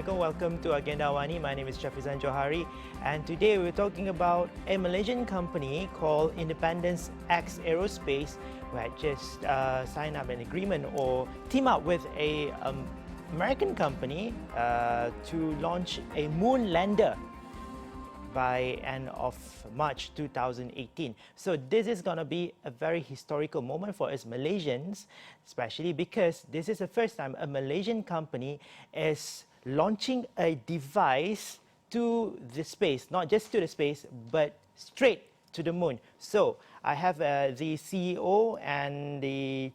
Assalamualaikum. Welcome to Agenda AWANI. My name is Shafizan Johari, and today we're talking about a Malaysian company called Independence X Aerospace, who had just signed up an agreement or team up with a American company to launch a moon lander by end of March 2018. So this is going to be a very historical moment for us Malaysians, especially because this is the first time a Malaysian company is launching a device to the space, not just to the space, but straight to the moon. So I have the CEO and the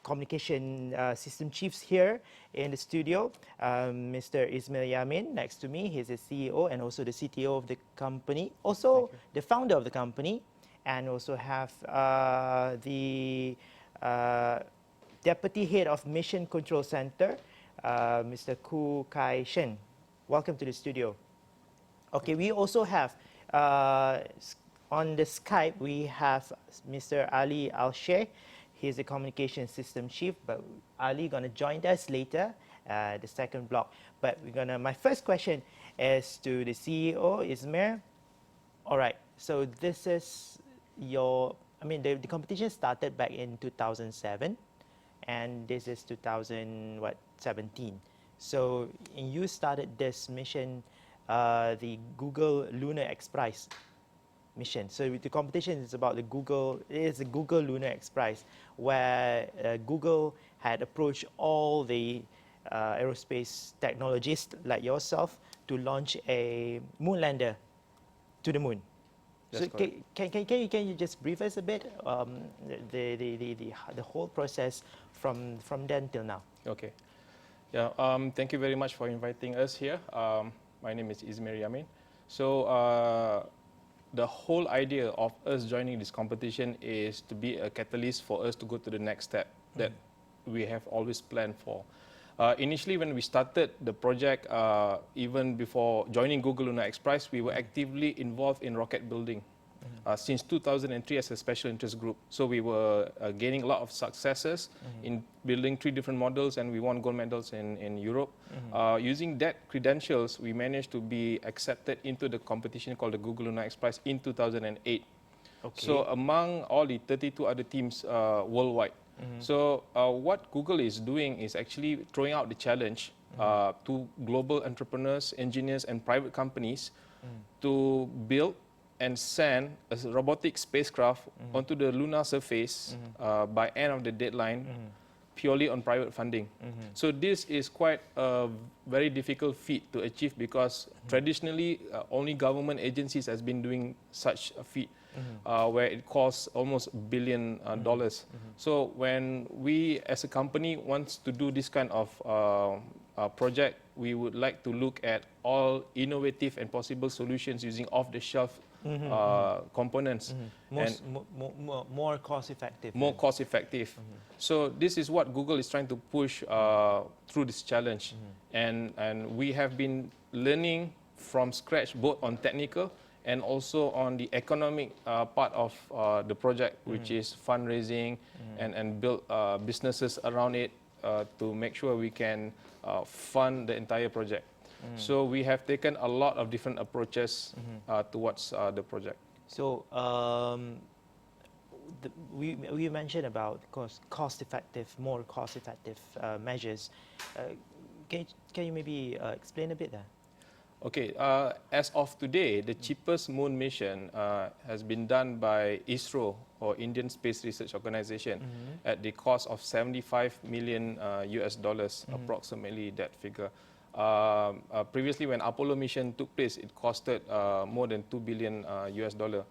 communication system chiefs here in the studio. Mr. Ismail Yamin next to me, he's the CEO and also the CTO of the company, also the founder of the company, and also have the deputy head of Mission Control Center, Mr. Ku Kai Shen. Welcome to the studio. Okay, we also have on the Skype we have Mr. Ali Al-Sheikh. He's the communication system chief, but Ali gonna join us later, the second block. But my first question is to the CEO, Ismail. All right, so this is your, the competition started back in 2007, and this is 2017. So you started this mission, the Google Lunar X Prize mission. So the competition is about the Google Lunar X Prize, where Google had approached all the aerospace technologists like yourself to launch a moon lander to the moon. So can you just brief us a bit the whole process from then till now? Okay. Yeah. Thank you very much for inviting us here. My name is Ismail Yamin. So the whole idea of us joining this competition is to be a catalyst for us to go to the next step that we have always planned for. Initially, when we started the project, even before joining Google Lunar X Prize, we were actively involved in rocket building since 2003 as a special interest group. So we were gaining a lot of successes in building 3 different models, and we won gold medals in Europe. Using that credentials, we managed to be accepted into the competition called the Google Lunar X Prize in 2008. Okay. So among all the 32 other teams worldwide. So what Google is doing is actually throwing out the challenge to global entrepreneurs, engineers, and private companies to build and send a robotic spacecraft onto the lunar surface by end of the deadline, purely on private funding. So this is quite a very difficult feat to achieve because traditionally only government agencies has been doing such a feat, where it costs almost $1 billion. So when we as a company wants to do this kind of project, we would like to look at all innovative and possible solutions using off-the-shelf components. More cost effective. More cost effective. So this is what Google is trying to push through this challenge. And we have been learning from scratch, both on technical and also on the economic part of the project, which is fundraising and build businesses around it to make sure we can fund the entire project. So we have taken a lot of different approaches towards the project. So we mentioned about cost-effective, more cost-effective measures. Can you maybe explain a bit there? Okay, as of today, the cheapest moon mission has been done by ISRO, or Indian Space Research Organization, at the cost of $75 million US dollars, approximately that figure. Previously, when Apollo mission took place, it costed more than $2 billion US dollar.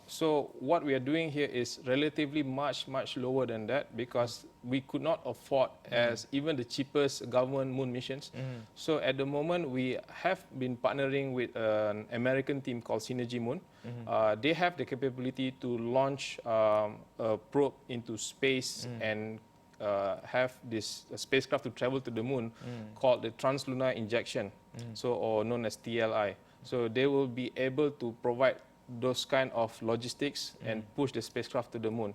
So what we are doing here is relatively much lower than that because we could not afford as even the cheapest government moon missions. So at the moment, we have been partnering with an American team called Synergy Moon. They have the capability to launch a probe into space and have this spacecraft to travel to the moon called the Translunar Injection, or known as TLI. So they will be able to provide those kind of logistics and push the spacecraft to the moon.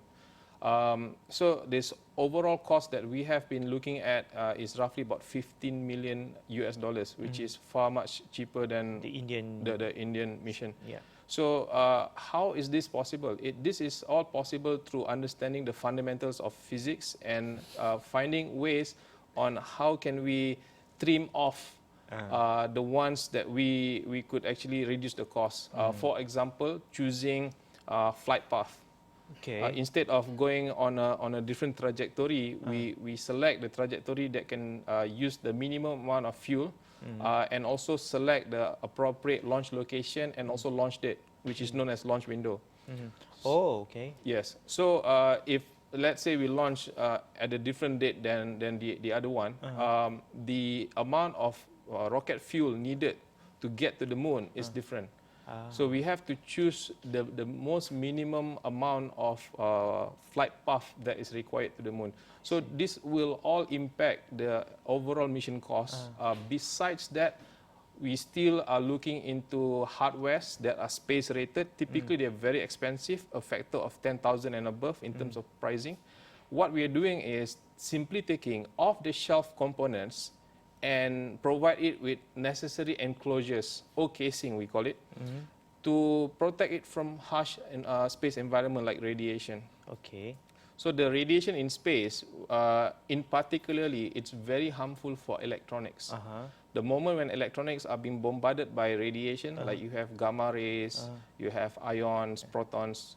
So this overall cost that we have been looking at is roughly about 15 million US dollars, which is far much cheaper than The Indian. the Indian mission. Yeah. So how is this possible? This is all possible through understanding the fundamentals of physics and finding ways on how can we trim off the ones that we could actually reduce the cost. For example, choosing flight path. Okay. Instead of going on a different trajectory, we select the trajectory that can use the minimum amount of fuel, and also select the appropriate launch location and also launch date, which is known as launch window. Oh, okay. Yes. So if let's say we launch at a different date than the other one, the amount of rocket fuel needed to get to the moon is different. So we have to choose the most minimum amount of flight path that is required to the moon. So this will all impact the overall mission cost. Besides that, we still are looking into hardwares that are space rated. Typically, they're very expensive, a factor of 10,000 and above in terms of pricing. What we are doing is simply taking off-the-shelf components and provide it with necessary enclosures or casing, we call it, to protect it from harsh space environment like radiation. Okay. So the radiation in space, in particularly, it's very harmful for electronics. The moment when electronics are being bombarded by radiation, like you have gamma rays, you have ions, protons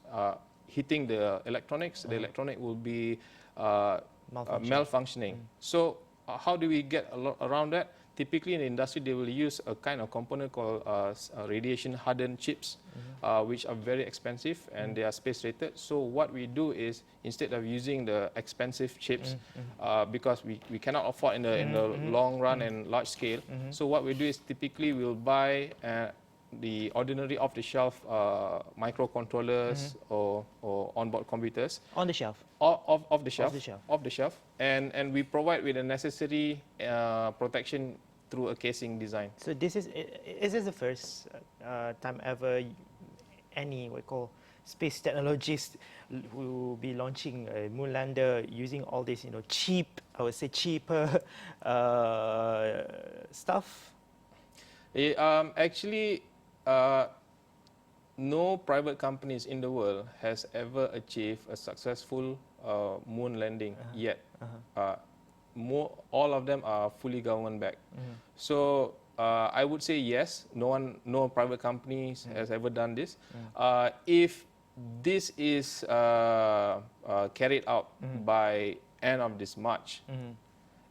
hitting the electronics, the electronic will be malfunctioning. So how do we get around that? Typically in the industry, they will use a kind of component called radiation-hardened chips, which are very expensive and they are space-rated. So what we do is, instead of using the expensive chips, because we cannot afford in the long run and large scale, so what we do is typically we'll buy the ordinary off-the-shelf microcontrollers or onboard computers. On the shelf. Off the shelf. Off the shelf. Off the shelf. And we provide with the necessary protection through a casing design. So is this the first time ever any what we call space technologists will be launching a moon lander using all this, cheap, I would say cheaper stuff? Actually, no private companies in the world has ever achieved a successful moon landing yet. All of them are fully government backed. So I would say yes, no private companies has ever done this. If this is carried out by end of this March,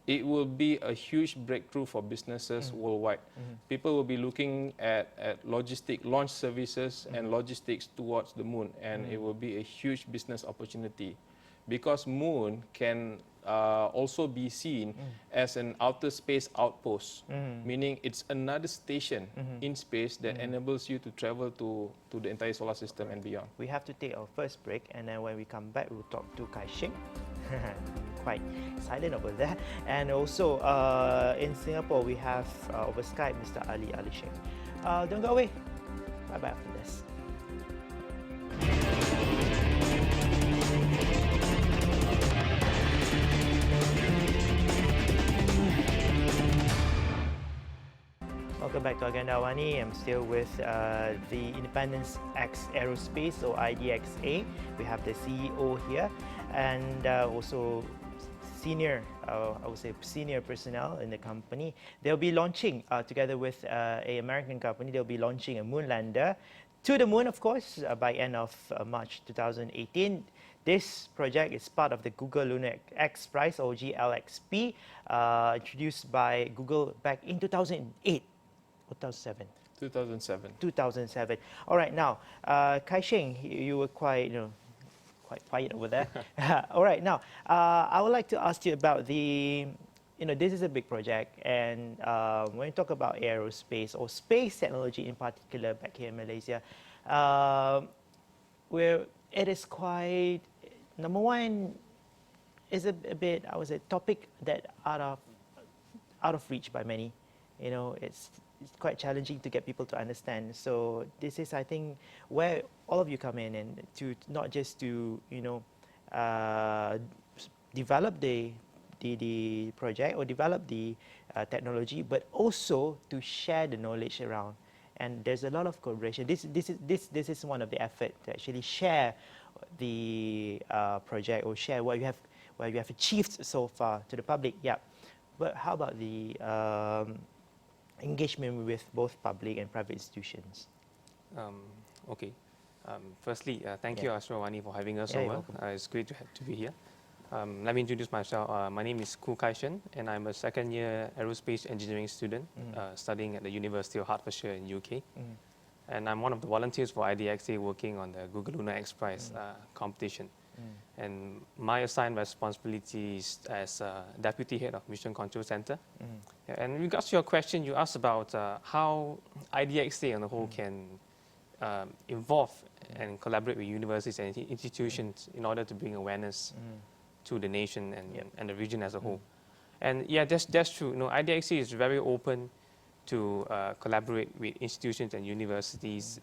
it will be a huge breakthrough for businesses worldwide. People will be looking at launch services and logistics towards the moon, and it will be a huge business opportunity, because moon can also be seen as an outer space outpost, meaning it's another station in space that enables you to travel to the entire solar system and beyond. We have to take our first break, and then when we come back, we'll talk to Kai Sheng. Quite silent over there. And also in Singapore, we have over Skype Mr. Ali Sheng. Don't go away. Bye-bye after this. Welcome back to Agenda AWANI. I'm still with the Independence X Aerospace, or IDXA. We have the CEO here, and also senior, I would say senior personnel in the company. They'll be launching, together with an American company, they'll be launching a moon lander to the moon, of course, by end of March 2018. This project is part of the Google Lunar X Prize, or GLXP, introduced by Google back in 2008. 2007. 2007. 2007. All right, now, Kai Sheng, you were quite quiet over there. All right, now, I would like to ask you about this is a big project, and when you talk about aerospace or space technology in particular back here in Malaysia, where it is quite, number one, is a bit, I would say, topic that out of reach by many. It's quite challenging to get people to understand. So this is, I think, where all of you come in, and to not just to uh, develop the project or develop the technology, but also to share the knowledge around. And there's a lot of collaboration. This is one of the effort to actually share the project or share what you have achieved so far to the public. Yeah, but how about the engagement with both public and private institutions? Okay. Firstly, thank you, AWANI, for having us Yeah, you're over. welcome. It's great to be here. Let me introduce myself. My name is Ku Kai Shen, and I'm a second-year aerospace engineering student studying at the University of Hertfordshire in UK. And I'm one of the volunteers for IDXA working on the Google Lunar X Prize competition. And my assigned responsibilities as Deputy Head of Mission Control Center. And in regards to your question, you asked about how IDXA on the whole can involve and collaborate with universities and institutions in order to bring awareness to the nation and the region as a whole. And yeah, that's true. You know, IDXA is very open to collaborate with institutions and universities.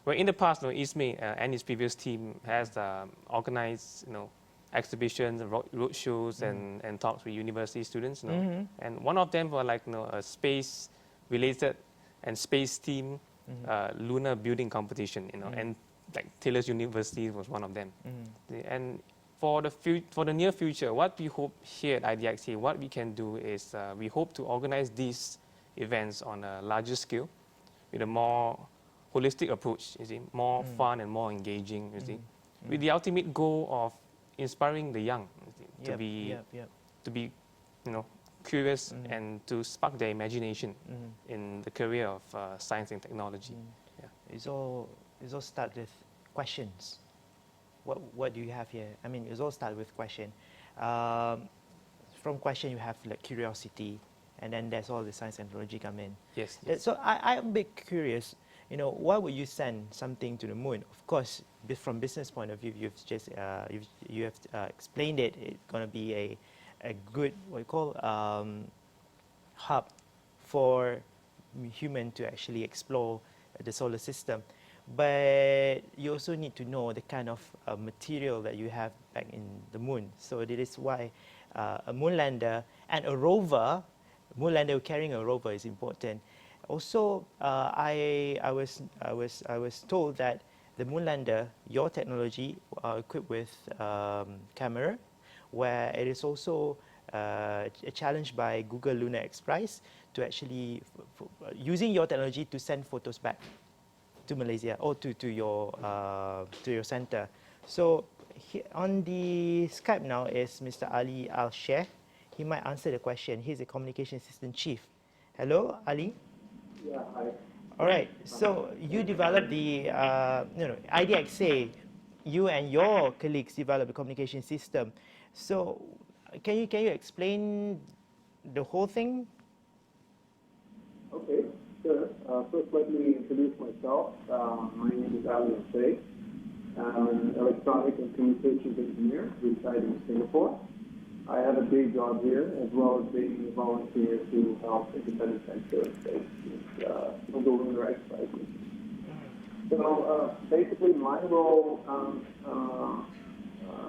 Well, in the past, ISME and its previous team has organized, exhibitions, road shows, and talks with university students. And one of them were like, a space-related and space-themed lunar building competition. And like Taylor's University was one of them. And for the near future, what we hope here at IDXA, what we can do is we hope to organize these events on a larger scale with a more holistic approach, more fun and more engaging, with the ultimate goal of inspiring the young to be, curious and to spark their imagination in the career of science and technology. It's all start with questions. What do you have here? I mean, it's all start with question. From question you have like curiosity, and then there's all the science and technology come in. Yes. So I'm a bit curious. Why would you send something to the moon? Of course, from business point of view, you've just you have explained it. It's going to be a good hub for human to actually explore the solar system. But you also need to know the kind of material that you have back in the moon. So that is why a moon lander and a rover, moon lander carrying a rover is important. Also, I was told that the moon lander, your technology, are equipped with camera, where it is also a challenge by Google Lunar X Prize to actually using your technology to send photos back to Malaysia or to your center. So on the Skype now is Mr. Ali Al-Sheikh. He might answer the question. He's a communication system chief. Hello, Ali. Yeah, hi. All right. So you developed the IDXA. You and your colleagues developed the communication system. So can you explain the whole thing? Okay, sure. First, let me introduce myself. My name is Ali Al-Sheikh. I'm an electronic and communications engineer residing in Singapore. I have a day job here, as well as being a volunteer to help Independent Center of Space with Google Lunar X Prize. So basically, my role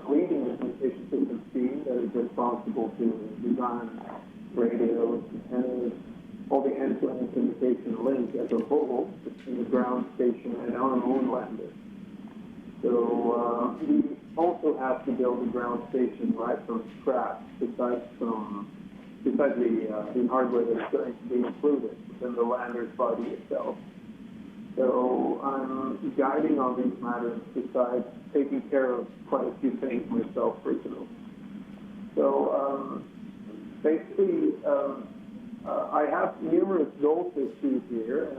leading the communication systems team that is responsible to design radios, antennas, all the end-to-end communication link as a whole between the ground station and our moon lander. So we also have to build the ground station right from scratch, besides the hardware that is going to be included within the lander's body itself. So I'm guiding on these matters besides taking care of quite a few things myself personally. So basically, I have numerous goals to achieve here,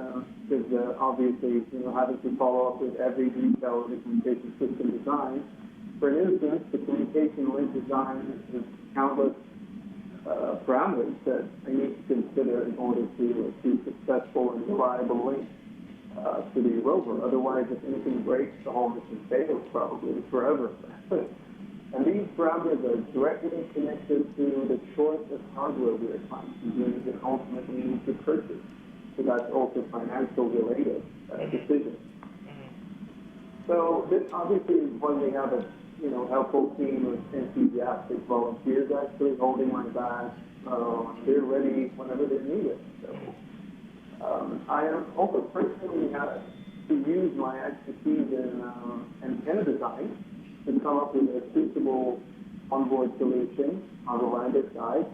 because obviously, having to follow up with every detail of the communication system design. For instance, the communication link design has countless parameters that I need to consider in order to achieve successful and reliable link to the rover. Otherwise, if anything breaks, the whole mission fails probably forever. And these parameters are directly connected to the choice of hardware we are trying to use and ultimately need to purchase. So that's also financial related decisions. So this obviously is when we have a helpful team of enthusiastic volunteers actually holding my back. They're ready whenever they're needed. So I am also personally had to use my expertise in antenna design to come up with a suitable onboard solution on the lander side,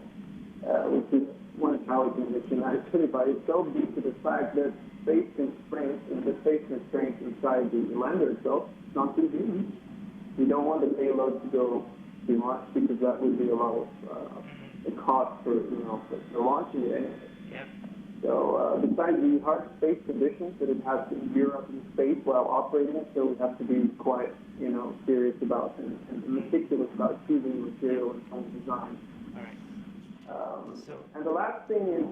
which is one challenging mission actually by itself due to the fact that space constraints and the space constraints inside the lander itself is not too huge. We don't want the payload to go too much because that would be a lot of the cost for for launching it anyway. Yep. So besides the hard space conditions that it has to endure up in space while operating it, so we have to be quite serious about and meticulous about choosing material and home design. All right. And the last thing is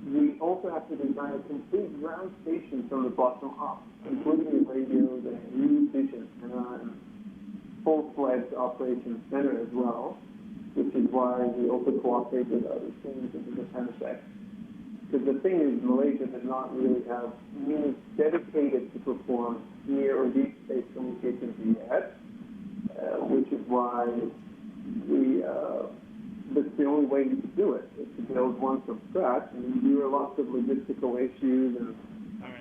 we also have to design a complete ground station from the bottom up, including the radios and new vision and a full-fledged operations center as well, which is why we also cooperate with other teams in the defense sector. Because the thing is, Malaysia does not really have units dedicated to perform near or deep space communications yet, which is why that's the only way you can do it, is to build one from scratch, and there are lots of logistical issues, and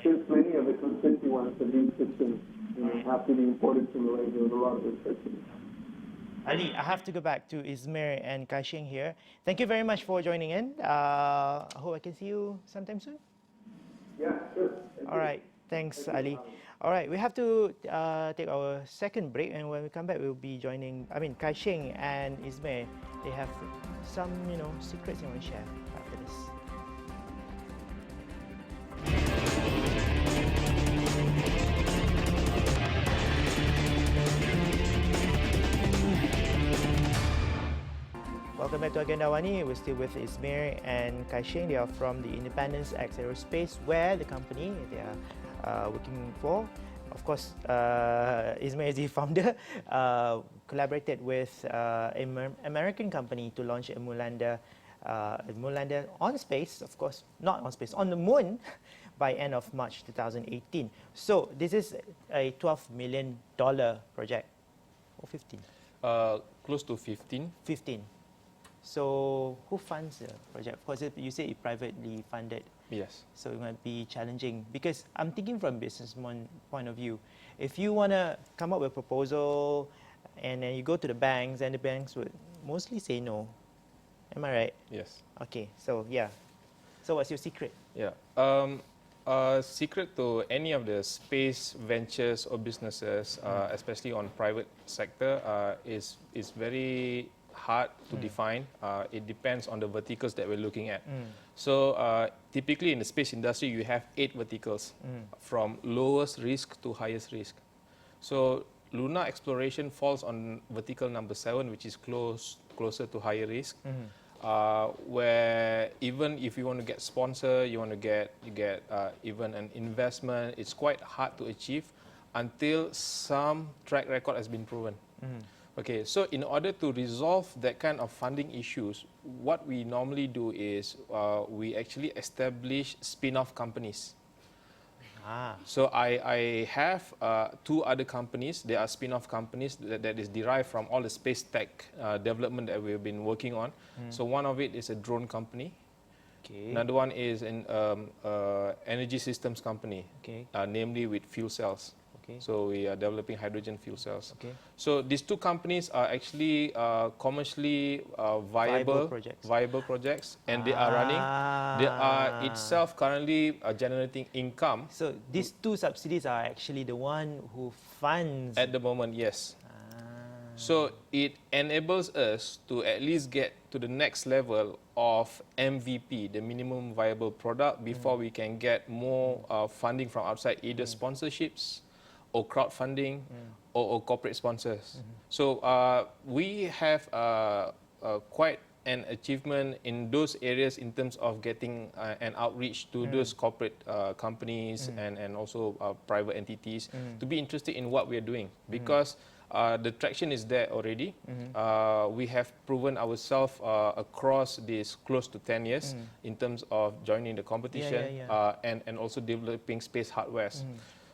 since many of the constituents of these systems have to be imported to Malaysia with a lot of restrictions. Ali, I have to go back to Izmir and Kai-Sheng here. Thank you very much for joining in. I hope I can see you sometime soon. Yeah, sure. All right. Thanks, Ali. All right, we have to take our second break, and when we come back, we'll be joining, Kai-Sheng and Izmir. They have some, secrets they want to share after this. Welcome back to Agenda AWANI. We're still with Izmir and Kai-Sheng. They are from the Independence X Aerospace, where the company they are working for. Of course, Izmir is the founder, collaborated with an American company to launch a moonlander on space, of course, not on space, on the moon by end of March 2018. So this is a $12 million project, or 15? Close to 15. 15. So who funds the project? Of course, you say it privately funded. Yes. So it might be challenging because I'm thinking from business point of view. If you want to come up with a proposal and then you go to the banks, and the banks would mostly say no. Am I right? Yes. Okay, so yeah. So what's your secret? Yeah. Secret to any of the space ventures or businesses, especially on private sector, is very hard to define. It depends on the verticals that we're looking at. So typically in the space industry, you have 8 verticals from lowest risk to highest risk. So lunar exploration falls on vertical number 7, which is closer to higher risk. Where even if you want to get sponsor, you get even an investment, it's quite hard to achieve until some track record has been proven. Okay, so in order to resolve that kind of funding issues, what we normally do is we actually establish spin-off companies. So I have 2 other companies. They are spin-off companies that is derived from all the space tech development that we've been working on. So one of it is a drone company. Okay. Another one is an energy systems company, Okay. Namely with fuel cells. Okay. So we are developing hydrogen fuel cells. Okay. So these 2 companies are actually commercially viable projects, and they are running. They are itself currently generating income. So these 2 subsidies are actually the one who funds. At the moment, yes. So it enables us to at least get to the next level of MVP, the minimum viable product, before we can get more funding from outside, either sponsorships or crowdfunding or corporate sponsors. So we have quite an achievement in those areas in terms of getting an outreach to those corporate companies and also private entities to be interested in what we are doing, because the traction is there already. We have proven ourselves across these close to 10 years in terms of joining the competition and also developing space hardwares.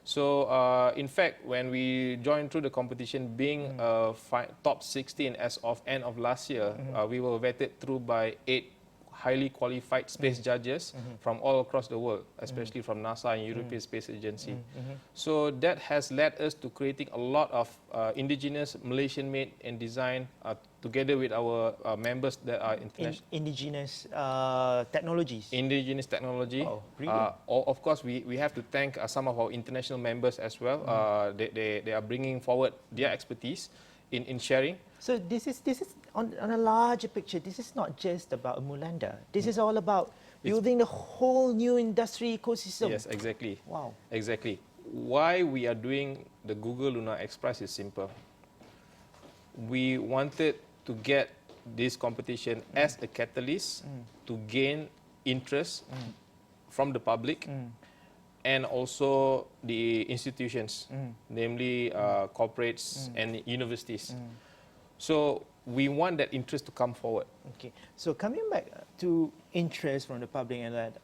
So in fact, when we joined through the competition, being top 16 as of end of last year, we were vetted through by 8 highly qualified space judges from all across the world, especially from NASA and European Space Agency. So that has led us to creating a lot of indigenous, Malaysian-made and design together with our members that are international. Indigenous technologies. Indigenous technology. Oh, really? Of course, we have to thank some of our international members as well. They are bringing forward their expertise in sharing. So this is on a larger picture. This is not just about Mulanda. This is all about building the whole new industry ecosystem. Yes, exactly. Wow. Exactly. Why we are doing the Google Lunar Express is simple. We wanted to get this competition as a catalyst to gain interest from the public and also the institutions, namely corporates and universities. So we want that interest to come forward. Okay. So coming back to interest from the public and that,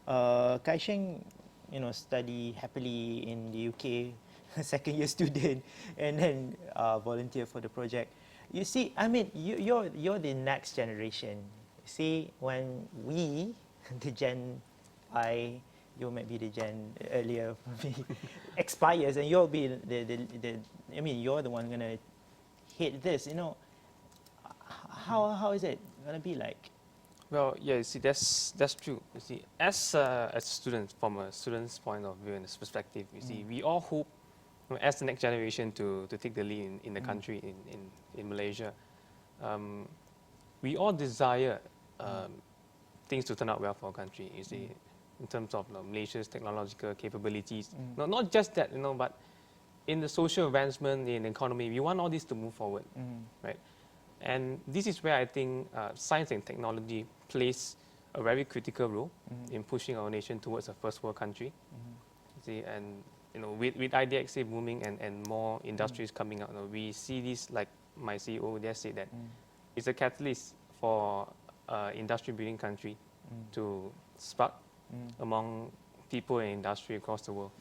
Kai Sheng, study happily in the UK, second year student, and then volunteer for the project. You see, I mean, you're the next generation. See, when we, the Gen I, you might be the Gen earlier for me, expires, and you'll be you're the one gonna hit this. How is it gonna be like? Well, yeah, you see, that's true. You see, as a student, from a student's point of view and his perspective, you see, we all hope, as the next generation to take the lead in the country, in Malaysia, we all desire things to turn out well for our country, you see, in terms of Malaysia's technological capabilities. No, not just that, but in the social advancement, in the economy, we want all this to move forward, right? And this is where I think science and technology plays a very critical role in pushing our nation towards a first world country. See, and with IDXA booming and more industries coming out, we see this, like my CEO there said, that it's a catalyst for industry building country to spark among people and industry across the world.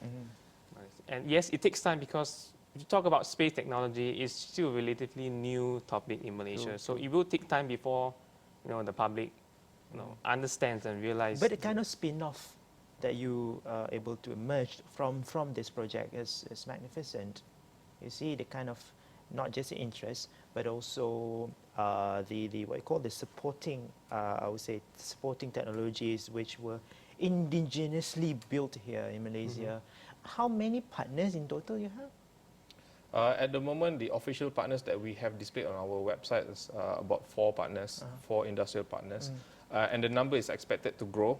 And yes, it takes time because if you talk about space technology, it's still a relatively new topic in Malaysia. So it will take time before the public understands and realizes. But the kind of spin-off that you are able to emerge from this project is magnificent. You see the kind of not just the interest, but also the what you call the supporting, I would say, supporting technologies which were indigenously built here in Malaysia. How many partners in total you have? At the moment, the official partners that we have displayed on our website is about 4 partners, 4 industrial partners. And the number is expected to grow.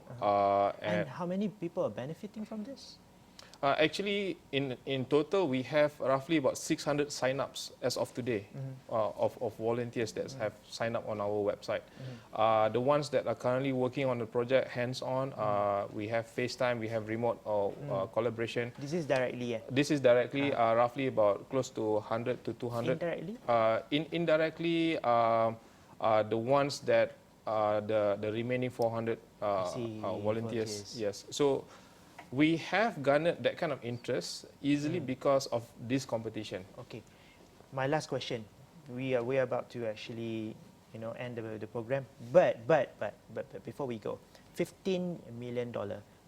And how many people are benefiting from this? Actually, in total, we have roughly about 600 sign-ups as of today of volunteers that have signed up on our website. The ones that are currently working on the project hands-on, we have FaceTime, we have remote collaboration. This is directly, This is directly roughly about close to 100 to 200. Indirectly? Indirectly, the ones that the remaining 400 volunteers. Yes. So we have garnered that kind of interest easily because of this competition. Okay. My last question. We are about to actually, end the program. But before we go, $15 million.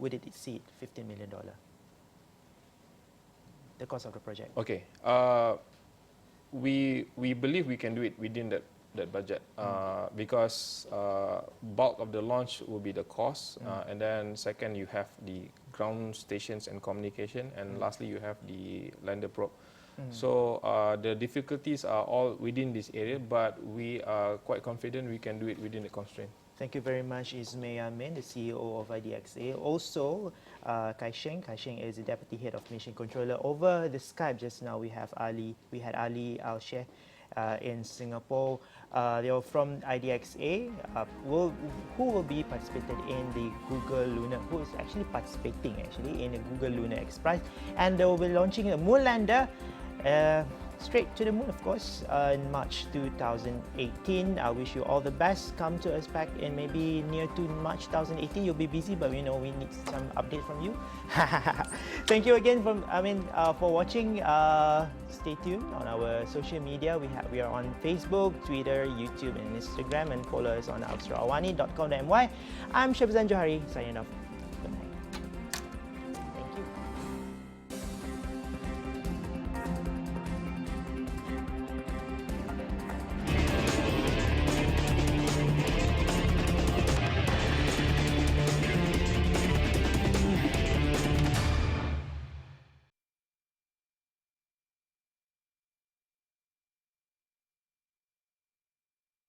Would it exceed $15 million? The cost of the project. Okay. We believe we can do it within that budget because bulk of the launch will be the cost, and then second you have the ground stations and communication, and lastly you have the lander probe. So the difficulties are all within this area, but we are quite confident we can do it within the constraint. Thank you very much, Ismail Amin, the CEO of IDXA. Also, Kai Sheng. Kai Sheng is the Deputy Head of Mission Controller. Over the Skype just now, we had Ali Al-Sheikh in Singapore. They are from IDXA, who will be participated in the Google Lunar, who is actually participating in the Google Lunar Express, and they will be launching a moon lander straight to the moon, of course, in March 2018. I wish you all the best. Come to us back in maybe near to March 2018. You'll be busy, but we know we need some update from you. Thank you again for watching. Stay tuned on our social media. We are on Facebook, Twitter, YouTube, and Instagram, and follow us on AWANI.com.my. I'm Syabzan Johari, signing off.